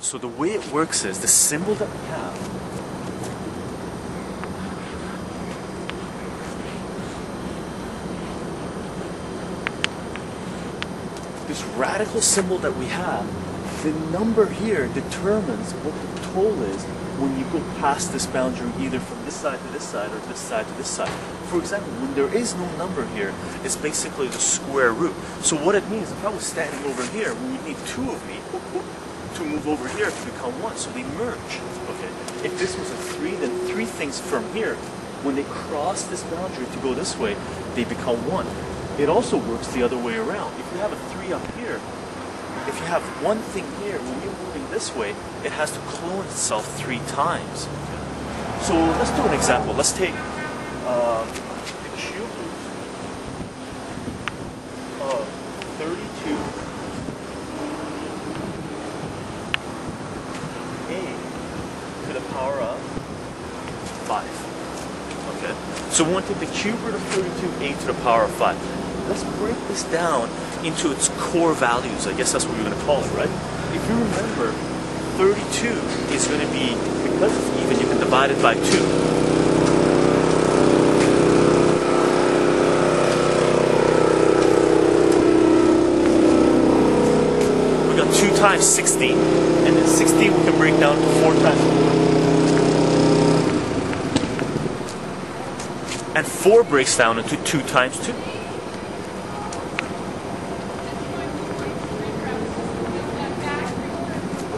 So the way it works is the symbol that we have this radical symbol that we have, the number here determines what the toll is when you go past this boundary, either from this side to this side or this side to this side. For example, when there is no number here, it's basically the square root. So what it means, if I was standing over here, we would need two of me to move over here to become one, so they merge. Okay. If this was a 3, then 3 things from here, when they cross this boundary to go this way, they become 1. It also works the other way around. If you have a 3 up here, if you have one thing here, when you're moving this way, it has to clone itself 3 times. So let's do an example. Let's take the cube root of 32 a to the power of 5. Okay. So we want to take the cube root of 32a to the power of 5. Let's break this down into its core values. I guess that's what we're going to call it, right? If you remember, 32 is going to be, because it's even, you can divide it by 2. We got 2 times 16, and then 16 we can break down to 4 times 4. And 4 breaks down into 2 times 2.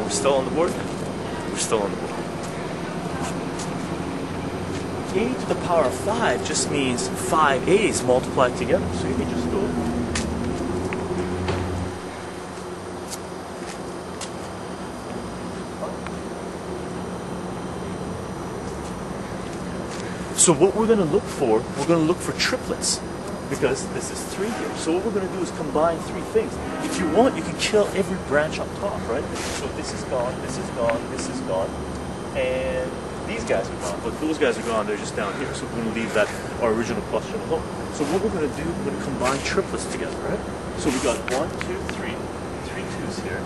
We're still on the board? We're still on the board. A to the power of 5 just means 5 a's multiplied together. So you can just go. So what we're going to look for, we're going to look for triplets, because this is 3 here. So what we're going to do is combine 3 things. If you want, you can kill every branch up top, right? So this is gone, this is gone, this is gone, and these guys are gone, but those guys are gone, they're just down here. So we're going to leave that, our original question alone. So what we're going to do, we're going to combine triplets together, right? So we got 1, 2, 3, 3 2's here.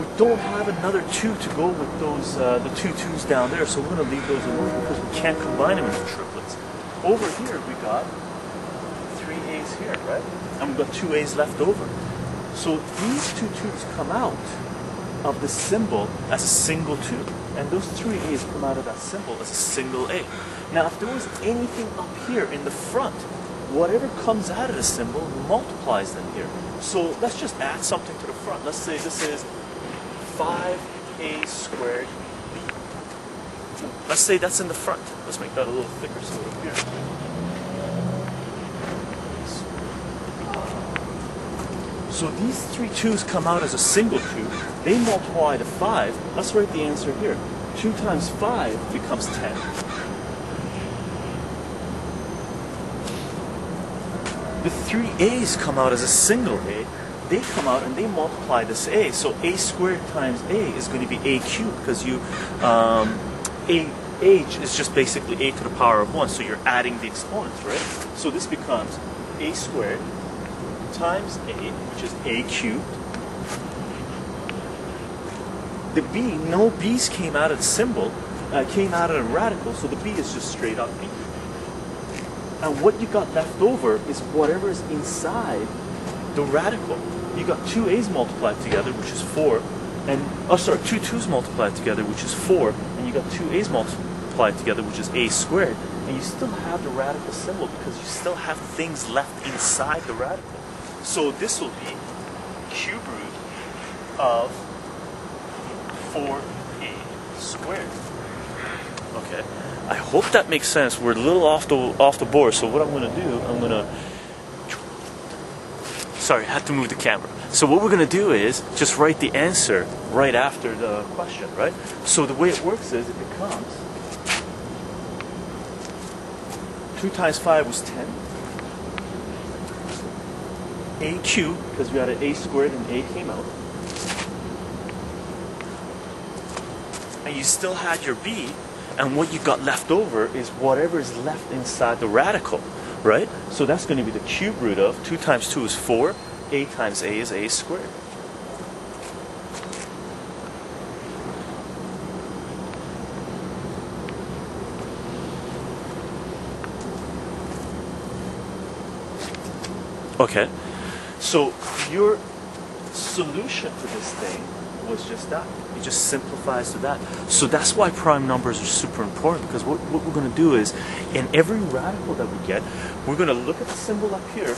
We don't have another 2 to go with those, the 2 2's down there, so we're going to leave those alone because we can't combine them into triplets. Over here, we got 3 a's here, right? And we've got 2 a's left over. So these 2 2's come out of the symbol as a single 2. And those 3 a's come out of that symbol as a single a. Now, if there was anything up here in the front, whatever comes out of the symbol multiplies them here. So let's just add something to the front. Let's say this is 5a squared b. Let's say that's in the front. Let's make that a little thicker so it'll appear. So these 3 2's come out as a single 2. They multiply to 5. Let's write the answer here. 2 times 5 becomes 10. The 3 a's come out as a single a. They come out and they multiply this a. So a squared times a is going to be a cubed, because you h is just basically a to the power of 1. So you're adding the exponents, right? So this becomes a squared times a, which is a cubed. The b, no b's came out of the symbol, came out of the radical, so the b is just straight up b. And what you got left over is whatever is inside the radical. You got 2 a's multiplied together, which is 4, and 2 2's multiplied together, which is 4, and you got 2 a's multiplied together, which is a squared, and you still have the radical symbol because you still have things left inside the radical. So this will be cube root of 4a squared. Okay, I hope that makes sense. We're a little off the board, so what I'm going to do, I'm going to... Sorry, I had to move the camera. So what we're going to do is just write the answer right after the question, right? So the way it works is it becomes 2 times 5 was 10. A cubed, because we had an a squared and a came out. And you still had your b, and what you got left over is whatever is left inside the radical, right? So that's going to be the cube root of 2 times 2 is 4, a times a is a squared. Okay, so your solution to this thing was just that. It just simplifies to that. So that's why prime numbers are super important, because what we're going to do is, in every radical that we get, we're going to look at the symbol up here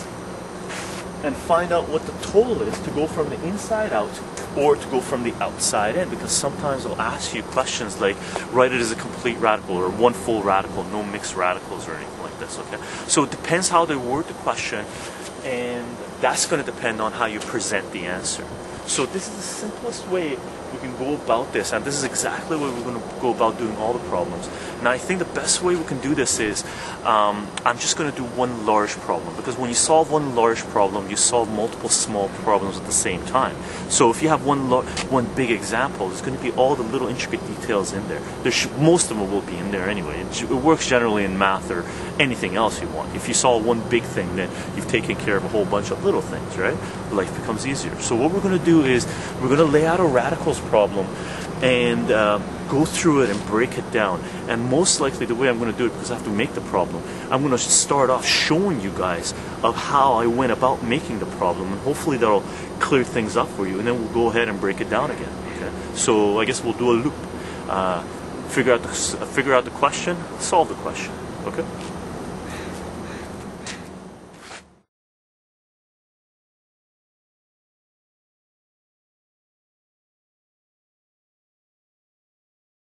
and find out what the total is to go from the inside out or to go from the outside in, because sometimes they'll ask you questions like, write it as a complete radical or one full radical, no mixed radicals or anything like this, okay? So it depends how they word the question, and that's going to depend on how you present the answer. So this is the simplest way we can go about this, and this is exactly what we're going to go about doing all the problems. Now I think the best way we can do this is, I'm just going to do one large problem, because when you solve one large problem, you solve multiple small problems at the same time. So if you have one big example, there's going to be all the little intricate details in there. Most of them will be in there anyway. It works generally in math or anything else you want. If you solve one big thing, then you've taken care of a whole bunch of little things, right? Life becomes easier. So what we're going to do is, we're going to lay out a radicals problem and go through it and break it down. And most likely the way I'm going to do it, because I have to make the problem, I'm going to start off showing you guys of how I went about making the problem, and hopefully that'll clear things up for you, and then we'll go ahead and break it down again. Okay? So I guess we'll do a loop. Figure out the question, solve the question. Okay?